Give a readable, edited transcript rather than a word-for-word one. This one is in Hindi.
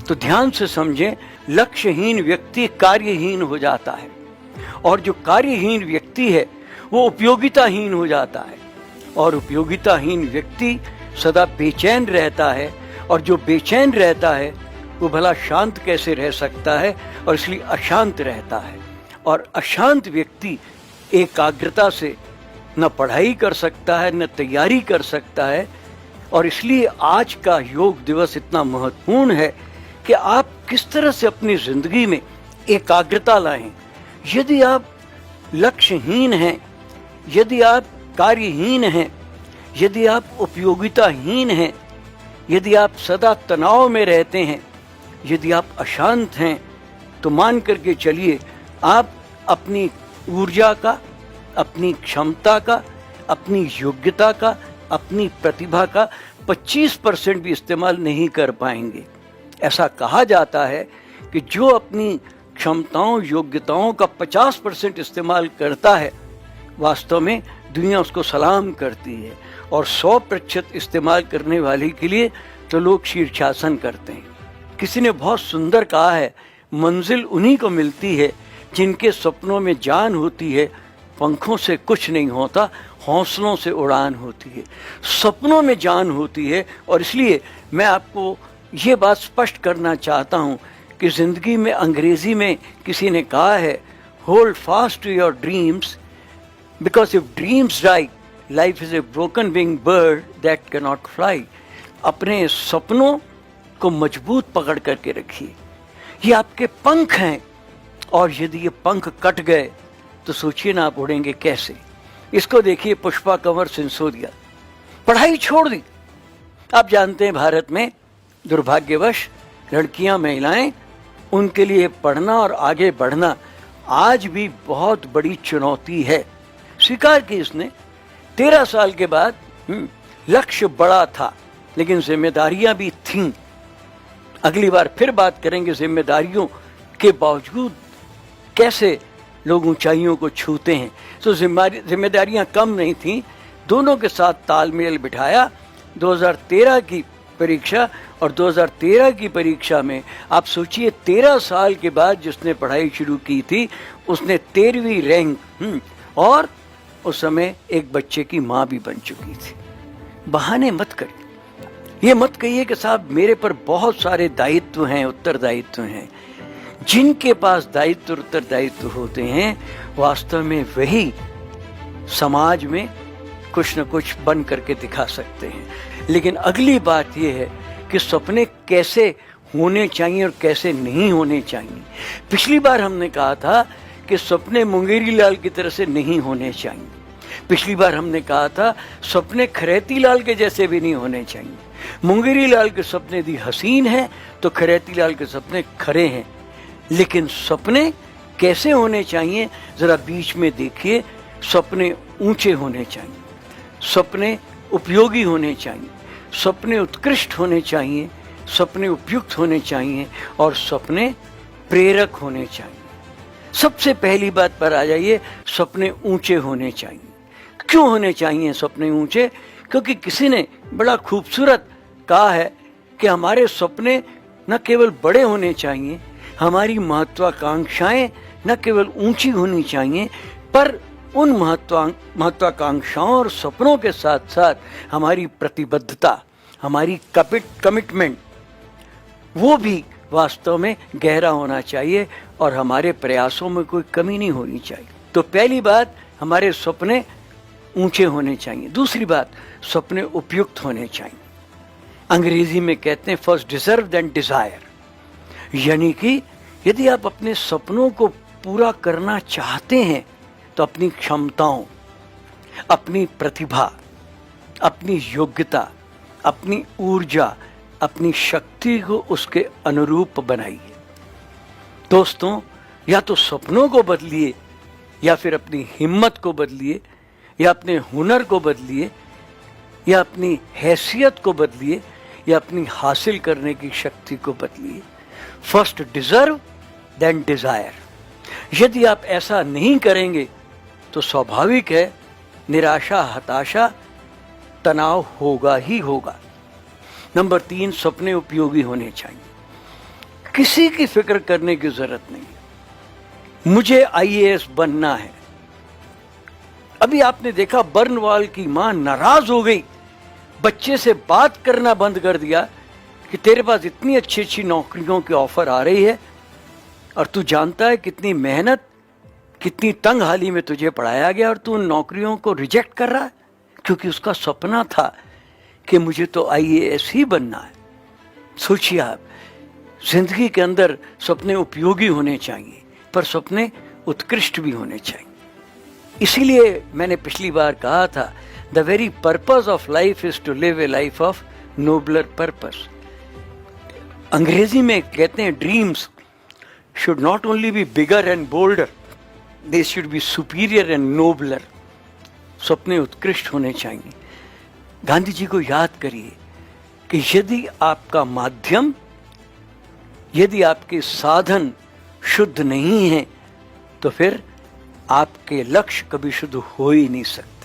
तो ध्यान से समझें, लक्ष्यहीन व्यक्ति कार्यहीन हो जाता है, और जो कार्यहीन व्यक्ति है वो उपयोगिताहीन हो जाता है, और उपयोगिताहीन व्यक्ति सदा बेचैन रहता है, और जो बेचैन रहता है वो भला शांत कैसे रह सकता है, और इसलिए अशांत रहता है। और अशांत व्यक्ति एकाग्रता से न पढ़ाई कर सकता है, न तैयारी कर सकता है। और इसलिए आज का योग दिवस इतना महत्वपूर्ण है कि आप किस तरह से अपनी जिंदगी में एकाग्रता लाएं। यदि आप लक्ष्यहीन हैं, यदि आप कार्यहीन हैं, यदि आप उपयोगिताहीन हैं, यदि आप सदा तनाव में रहते हैं, यदि आप अशांत हैं, तो मान करके चलिए आप अपनी ऊर्जा का, अपनी क्षमता का, अपनी योग्यता का, अपनी प्रतिभा का 25% भी इस्तेमाल नहीं कर पाएंगे। ऐसा कहा जाता है कि जो अपनी क्षमताओं योग्यताओं का 50% इस्तेमाल करता है, वास्तव में दुनिया उसको सलाम करती है, और 100% इस्तेमाल करने वाले के लिए तो लोग शीर्षासन करते हैं। किसी ने बहुत सुंदर कहा है, मंजिल उन्हीं को मिलती है जिनके सपनों में जान होती है, पंखों से कुछ नहीं होता, हौसलों से उड़ान होती है। सपनों में जान होती है, और इसलिए मैं आपको ये बात स्पष्ट करना चाहता हूँ कि ज़िंदगी में अंग्रेजी में किसी ने कहा है, hold fast to your dreams because if dreams die life is a broken wing bird that can not fly. अपने सपनों को मजबूत पकड़ करके रखिए, ये आपके पंख हैं, और यदि ये पंख कट गए तो सोचिए ना आप उड़ेंगे कैसे। इसको देखिए, पुष्पा कंवर सिंसोदिया, पढ़ाई छोड़ दी। आप जानते हैं भारत में दुर्भाग्यवश लड़कियां, महिलाएं, उनके लिए पढ़ना और आगे बढ़ना आज भी बहुत बड़ी चुनौती है। स्वीकार की इसने, 13 साल के बाद लक्ष्य बड़ा था लेकिन जिम्मेदारियां भी थीं। अगली बार फिर बात करेंगे जिम्मेदारियों के बावजूद कैसे लोग ऊंचाइयों को छूते हैं। तो जिम्मेदारियां कम नहीं थीं, दोनों के साथ तालमेल बिठाया। 2013 की परीक्षा, और 2013 की परीक्षा में आप सोचिए 13 साल के बाद जिसने पढ़ाई शुरू की थी उसने 13वीं रैंक, और उस समय एक बच्चे की माँ भी बन चुकी थी। बहाने मत करिए, ये मत कहिए कि साहब मेरे पर बहुत सारे दायित्व हैं, उत्तरदायित्व हैं। जिनके पास दायित्व उत्तरदायित्व होते हैं, वास्तव में वही समाज में कुछ न कुछ बन करके दिखा सकते हैं। लेकिन अगली बात यह है कि सपने कैसे होने चाहिए और कैसे नहीं होने चाहिए। पिछली बार हमने कहा था कि सपने मुंगेरी लाल की तरह से नहीं होने चाहिए। पिछली बार हमने कहा था सपने खरेती लाल के जैसे भी नहीं होने चाहिए। मुंगेरी लाल के सपने यदि हसीन हैं तो खरेती लाल के सपने खरे हैं। लेकिन सपने कैसे होने चाहिए जरा बीच में देखिए। सपने ऊंचे होने चाहिए, सपने उपयोगी होने चाहिए, सपने उत्कृष्ट होने चाहिए, सपने उपयुक्त होने चाहिए, और सपने प्रेरक होने चाहिए। सबसे पहली बात पर आ जाइए, सपने ऊंचे होने चाहिए। क्यों होने चाहिए सपने ऊंचे? क्योंकि किसी ने बड़ा खूबसूरत कहा है कि हमारे सपने न केवल बड़े होने चाहिए, हमारी महत्वाकांक्षाएं न केवल ऊंची होनी चाहिए, पर उन महत्वाकांक्षाओं और सपनों के साथ साथ हमारी प्रतिबद्धता, हमारी कमिटमेंट, वो भी वास्तव में गहरा होना चाहिए, और हमारे प्रयासों में कोई कमी नहीं होनी चाहिए। तो पहली बात, हमारे सपने ऊंचे होने चाहिए। दूसरी बात, सपने उपयुक्त होने चाहिए। अंग्रेजी में कहते हैं फर्स्ट डिजर्व देन डिजायर, यानी कि यदि आप अपने सपनों को पूरा करना चाहते हैं तो अपनी क्षमताओं, अपनी प्रतिभा, अपनी योग्यता, अपनी ऊर्जा, अपनी शक्ति को उसके अनुरूप बनाइए। दोस्तों, या तो सपनों को बदलिए, या फिर अपनी हिम्मत को बदलिए, या अपने हुनर को बदलिए, या अपनी हैसियत को बदलिए, या अपनी हासिल करने की शक्ति को बदलिए। First deserve then desire. यदि आप ऐसा नहीं करेंगे तो स्वाभाविक है निराशा, हताशा, तनाव होगा ही होगा। नंबर 3, सपने उपयोगी होने चाहिए। किसी की फिक्र करने की जरूरत नहीं। मुझे आईएएस बनना है। अभी आपने देखा बर्नवाल की मां नाराज हो गई, बच्चे से बात करना बंद कर दिया कि तेरे पास इतनी अच्छी अच्छी नौकरियों की ऑफर आ रही है और तू जानता है कितनी मेहनत, कितनी तंग हाली में तुझे पढ़ाया गया और तू उन नौकरियों को रिजेक्ट कर रहा है, क्योंकि उसका सपना था कि मुझे तो आईएएस ही बनना है। सोचिए आप, जिंदगी के अंदर सपने उपयोगी होने चाहिए, पर सपने उत्कृष्ट भी होने चाहिए। इसीलिए मैंने पिछली बार कहा था, the very purpose of life is to live a life of nobler purpose. अंग्रेजी में कहते हैं dreams should not only be bigger and bolder, they should be superior and nobler. सपने उत्कृष्ट होने चाहिए। गांधी जी को याद करिए कि यदि आपका माध्यम, यदि आपके साधन शुद्ध नहीं हैं, तो फिर आपके लक्ष्य कभी शुद्ध हो ही नहीं सकते।